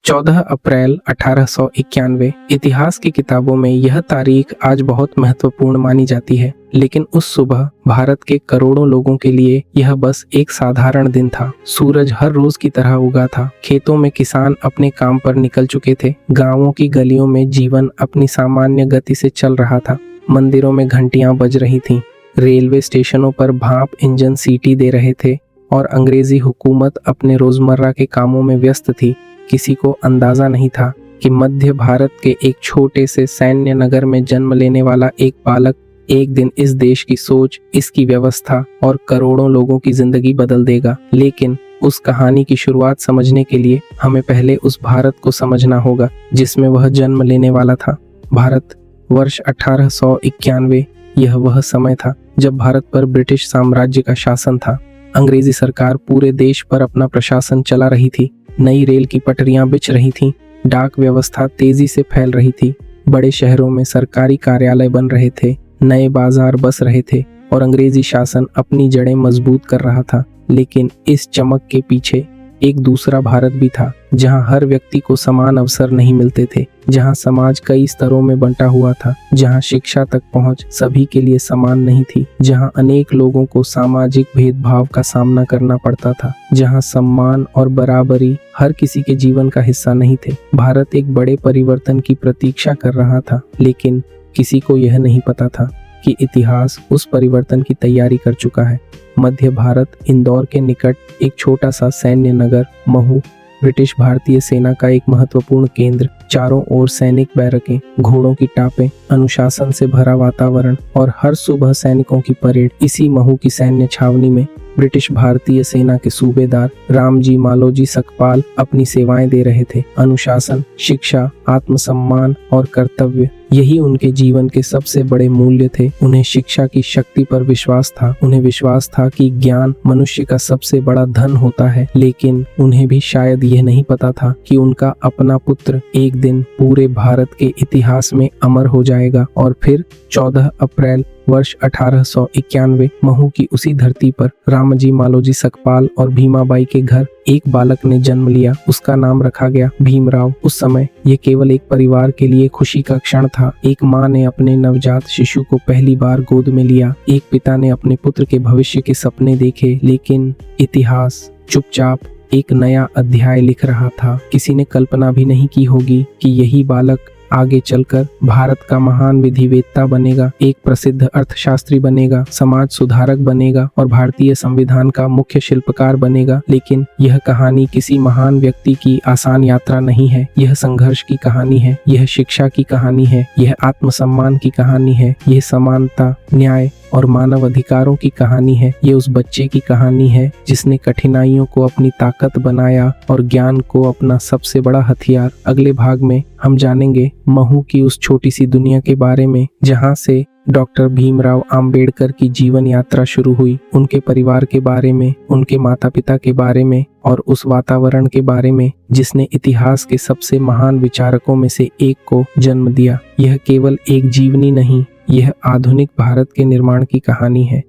14 अप्रैल 1891। इतिहास की किताबों में यह तारीख आज बहुत महत्वपूर्ण मानी जाती है, लेकिन उस सुबह भारत के करोड़ों लोगों के लिए यह बस एक साधारण दिन था। सूरज हर रोज की तरह उगा था। खेतों में किसान अपने काम पर निकल चुके थे। गांवों की गलियों में जीवन अपनी सामान्य गति से चल रहा था। मंदिरों में घंटियां बज रही थीं। रेलवे स्टेशनों पर भाप इंजन सीटी दे रहे थे और अंग्रेजी हुकूमत अपने रोजमर्रा के कामों में व्यस्त थी। किसी को अंदाजा नहीं था कि मध्य भारत के एक छोटे से सैन्य नगर में जन्म लेने वाला एक बालक एक दिन इस देश की सोच, इसकी व्यवस्था और करोड़ों लोगों की जिंदगी बदल देगा। लेकिन उस कहानी की शुरुआत समझने के लिए हमें पहले उस भारत को समझना होगा जिसमें वह जन्म लेने वाला था। भारत, वर्ष 1891। यह वह समय था जब भारत पर ब्रिटिश साम्राज्य का शासन था। अंग्रेजी सरकार पूरे देश पर अपना प्रशासन चला रही थी। नई रेल की पटरियां बिछ रही थीं। डाक व्यवस्था तेजी से फैल रही थी। बड़े शहरों में सरकारी कार्यालय बन रहे थे। नए बाजार बस रहे थे और अंग्रेजी शासन अपनी जड़ें मजबूत कर रहा था। लेकिन इस चमक के पीछे एक दूसरा भारत भी था, जहां हर व्यक्ति को समान अवसर नहीं मिलते थे, जहां समाज कई स्तरों में बंटा हुआ था, जहां शिक्षा तक पहुंच सभी के लिए समान नहीं थी, जहां अनेक लोगों को सामाजिक भेदभाव का सामना करना पड़ता था, जहां सम्मान और बराबरी हर किसी के जीवन का हिस्सा नहीं थे। भारत एक बड़े परिवर्तन की प्रतीक्षा कर रहा था, लेकिन किसी को यह नहीं पता था कि इतिहास उस परिवर्तन की तैयारी कर चुका है। मध्य भारत, इंदौर के निकट एक छोटा सा सैन्य नगर महू, ब्रिटिश भारतीय सेना का एक महत्वपूर्ण केंद्र। चारों ओर सैनिक बैरकें, घोड़ों की टापें, अनुशासन से भरा वातावरण और हर सुबह सैनिकों की परेड। इसी महू की सैन्य छावनी में ब्रिटिश भारतीय सेना के सूबेदार रामजी मालोजी सकपाल अपनी सेवाएं दे रहे थे। अनुशासन, शिक्षा, आत्मसम्मान और कर्तव्य, यही उनके जीवन के सबसे बड़े मूल्य थे। उन्हें शिक्षा की शक्ति पर विश्वास था। उन्हें विश्वास था कि ज्ञान मनुष्य का सबसे बड़ा धन होता है। लेकिन उन्हें भी शायद यह नहीं पता था कि उनका अपना पुत्र एक दिन पूरे भारत के इतिहास में अमर हो जाएगा। और फिर 14 अप्रैल वर्ष 1891 महू की उसी धरती पर रामजी मालोजी सकपाल और भीमाबाई के घर एक बालक ने जन्म लिया। उसका नाम रखा गया भीमराव। उस समय ये केवल एक परिवार के लिए खुशी का क्षण था। एक माँ ने अपने नवजात शिशु को पहली बार गोद में लिया। एक पिता ने अपने पुत्र के भविष्य के सपने देखे। लेकिन इतिहास चुपचाप एक नया अध्याय लिख रहा था। किसी ने कल्पना भी नहीं की होगी कि यही बालक आगे चलकर भारत का महान विधिवेत्ता बनेगा, एक प्रसिद्ध अर्थशास्त्री बनेगा, समाज सुधारक बनेगा और भारतीय संविधान का मुख्य शिल्पकार बनेगा। लेकिन यह कहानी किसी महान व्यक्ति की आसान यात्रा नहीं है। यह संघर्ष की कहानी है। यह शिक्षा की कहानी है। यह आत्मसम्मान की कहानी है। यह समानता, न्याय और मानव अधिकारों की कहानी है। ये उस बच्चे की कहानी है जिसने कठिनाइयों को अपनी ताकत बनाया और ज्ञान को अपना सबसे बड़ा हथियार। अगले भाग में हम जानेंगे महू की उस छोटी सी दुनिया के बारे में जहां से डॉक्टर भीमराव अंबेडकर की जीवन यात्रा शुरू हुई, उनके परिवार के बारे में, उनके माता पिता के बारे में और उस वातावरण के बारे में जिसने इतिहास के सबसे महान विचारकों में से एक को जन्म दिया। यह केवल एक जीवनी नहीं, यह आधुनिक भारत के निर्माण की कहानी है।